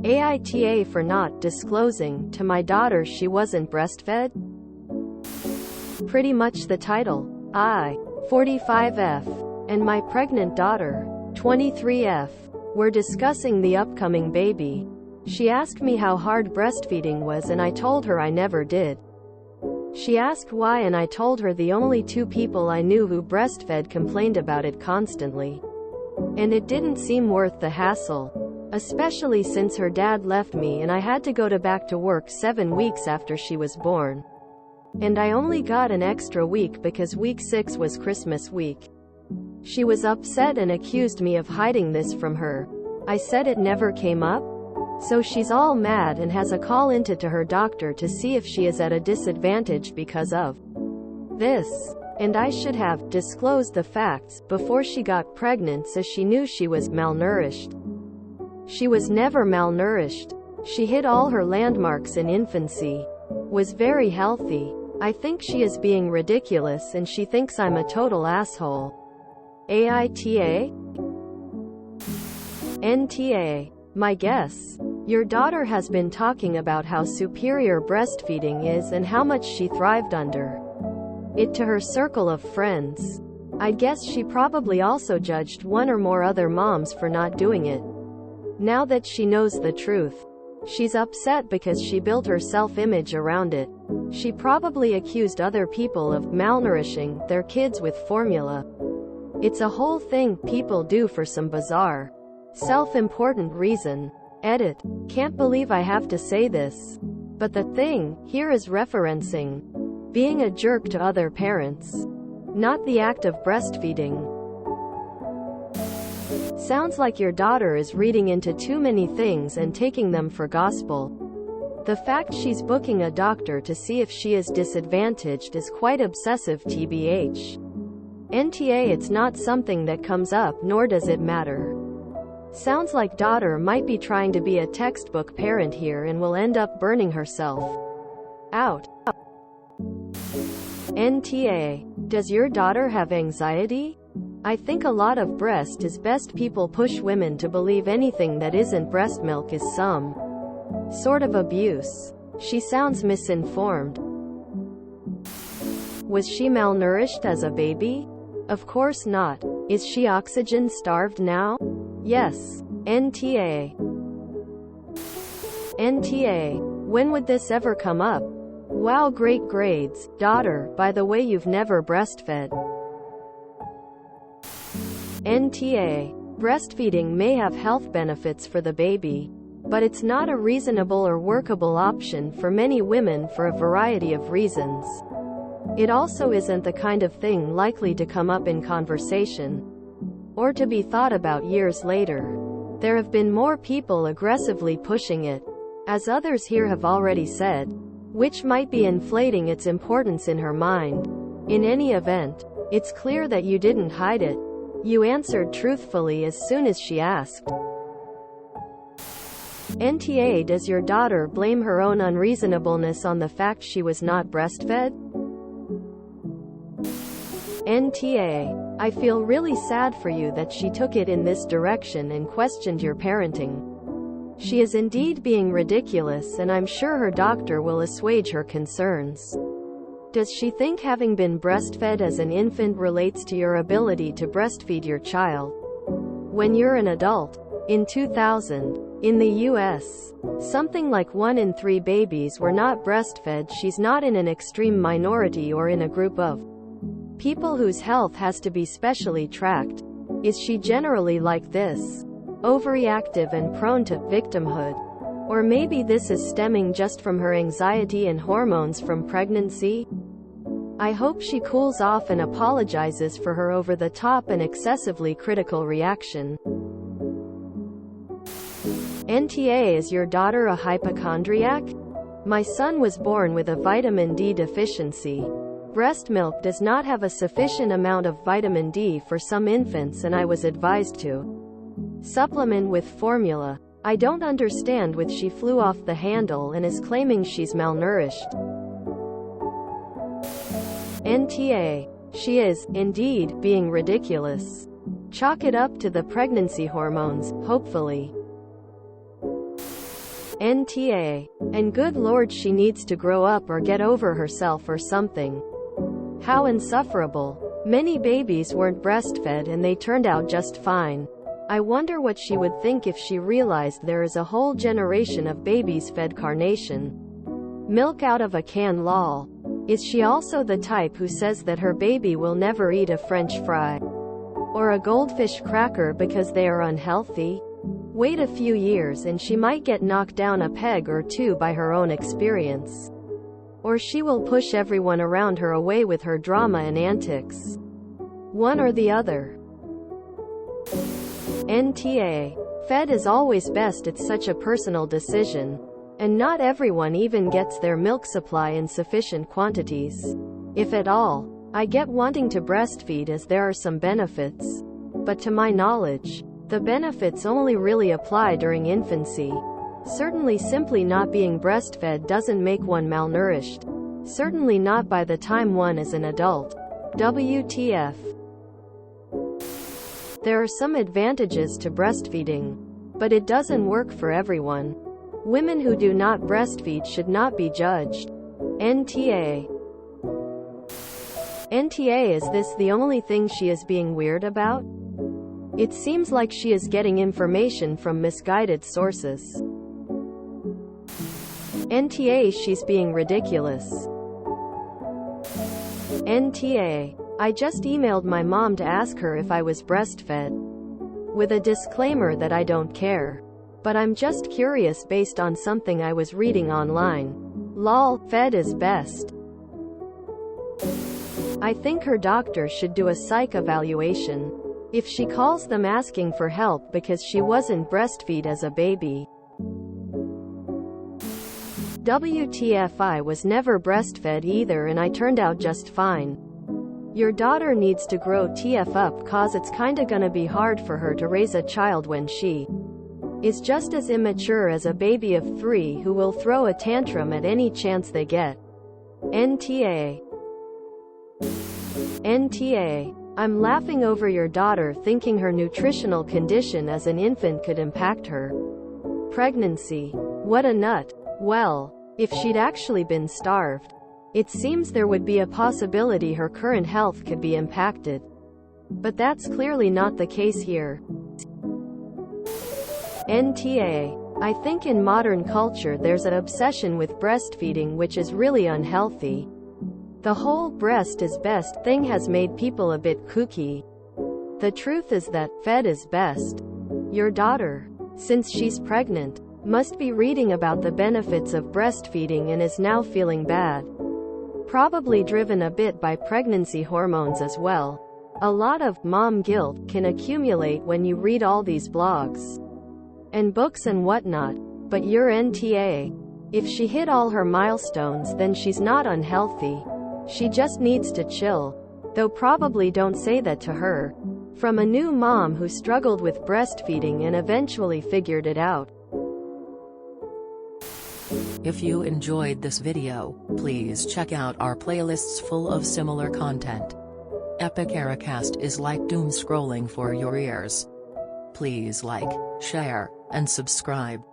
AITA for not disclosing to my daughter she wasn't breastfed? Pretty much the title. I, 45F, and my pregnant daughter, 23F, were discussing the upcoming baby. She asked me how hard breastfeeding was and I told her I never did. She asked why and I told her the only two people I knew who breastfed complained about it constantly. And it didn't seem worth the hassle. Especially since her dad left me and I had to go back to work 7 weeks after she was born. And I only got an extra week because week 6 was Christmas week. She was upset and accused me of hiding this from her. I said it never came up. So she's all mad and has a call into her doctor to see if she is at a disadvantage because of this. And I should have disclosed the facts before she got pregnant so she knew she was malnourished. She was never malnourished. She hit all her landmarks in infancy. Was very healthy. I think she is being ridiculous and she thinks I'm a total asshole. AITA? NTA. My guess. Your daughter has been talking about how superior breastfeeding is and how much she thrived under it to her circle of friends. I guess she probably also judged one or more other moms for not doing it. Now that she knows the truth, she's upset because she built her self-image around it. She probably accused other people of malnourishing their kids with formula. It's a whole thing people do for some bizarre, self-important reason. Edit. Can't believe I have to say this. But the thing here is referencing being a jerk to other parents, not the act of breastfeeding. Sounds like your daughter is reading into too many things and taking them for gospel. The fact she's booking a doctor to see if she is disadvantaged is quite obsessive tbh. NTA. It's not something that comes up nor does it matter. Sounds like daughter might be trying to be a textbook parent here and will end up burning herself out. NTA. Does your daughter have anxiety? I think a lot of breast is best people push women to believe anything that isn't breast milk is some sort of abuse. She sounds misinformed. Was she malnourished as a baby? Of course not. Is she oxygen starved now? Yes. NTA. NTA. When would this ever come up? Wow, great grades. Daughter, by the way, you've never breastfed. NTA. Breastfeeding may have health benefits for the baby, but it's not a reasonable or workable option for many women for a variety of reasons. It also isn't the kind of thing likely to come up in conversation, or to be thought about years later. There have been more people aggressively pushing it, as others here have already said, which might be inflating its importance in her mind. In any event, it's clear that you didn't hide it. You answered truthfully as soon as she asked. NTA. Does your daughter blame her own unreasonableness on the fact she was not breastfed? NTA. I feel really sad for you that she took it in this direction and questioned your parenting. She is indeed being ridiculous and I'm sure her doctor will assuage her concerns. Does she think having been breastfed as an infant relates to your ability to breastfeed your child when you're an adult? In 2000, in the US, something like 1 in 3 babies were not breastfed. She's not in an extreme minority or in a group of people whose health has to be specially tracked. Is she generally like this? Overreactive and prone to victimhood? Or maybe this is stemming just from her anxiety and hormones from pregnancy? I hope she cools off and apologizes for her over-the-top and excessively critical reaction. NTA. Is your daughter a hypochondriac? My son was born with a vitamin D deficiency. Breast milk does not have a sufficient amount of vitamin D for some infants and I was advised to supplement with formula. I don't understand why she flew off the handle and is claiming she's malnourished. NTA. She is, indeed, being ridiculous. Chalk it up to the pregnancy hormones, hopefully. NTA. And good lord, she needs to grow up or get over herself or something. How insufferable. Many babies weren't breastfed and they turned out just fine. I wonder what she would think if she realized there is a whole generation of babies fed carnation milk out of a can. Lol. Is she also the type who says that her baby will never eat a French fry or a goldfish cracker because they are unhealthy? Wait a few years and she might get knocked down a peg or two by her own experience. Or she will push everyone around her away with her drama and antics. One or the other. NTA. Fed is always best. It's such a personal decision. And not everyone even gets their milk supply in sufficient quantities, if at all. I get wanting to breastfeed as there are some benefits. But to my knowledge, the benefits only really apply during infancy. Certainly simply not being breastfed doesn't make one malnourished. Certainly not by the time one is an adult. WTF. There are some advantages to breastfeeding, but it doesn't work for everyone. Women who do not breastfeed should not be judged. NTA. NTA. Is this the only thing she is being weird about? It seems like she is getting information from misguided sources. NTA. She's being ridiculous. NTA. I just emailed my mom to ask her if I was breastfed, with a disclaimer that I don't care. But I'm just curious based on something I was reading online. Lol, fed is best. I think her doctor should do a psych evaluation. If she calls them asking for help because she wasn't breastfed as a baby. WTF. I was never breastfed either and I turned out just fine. Your daughter needs to grow TF up, cause it's kinda gonna be hard for her to raise a child when she is just as immature as a baby of 3 who will throw a tantrum at any chance they get. NTA. NTA. I'm laughing over your daughter thinking her nutritional condition as an infant could impact her pregnancy. What a nut. Well, if she'd actually been starved, it seems there would be a possibility her current health could be impacted. But that's clearly not the case here. NTA. I think in modern culture there's an obsession with breastfeeding which is really unhealthy. The whole breast is best thing has made people a bit kooky. The truth is that fed is best. Your daughter, since she's pregnant, must be reading about the benefits of breastfeeding and is now feeling bad. Probably driven a bit by pregnancy hormones as well. A lot of mom guilt can accumulate when you read all these blogs and books and whatnot. But you're NTA. If she hit all her milestones then she's not unhealthy. She just needs to chill. Though probably don't say that to her. From a new mom who struggled with breastfeeding and eventually figured it out. If you enjoyed this video, please check out our playlists full of similar content. AmITheAsshole is like doom scrolling for your ears. Please like, share, and subscribe.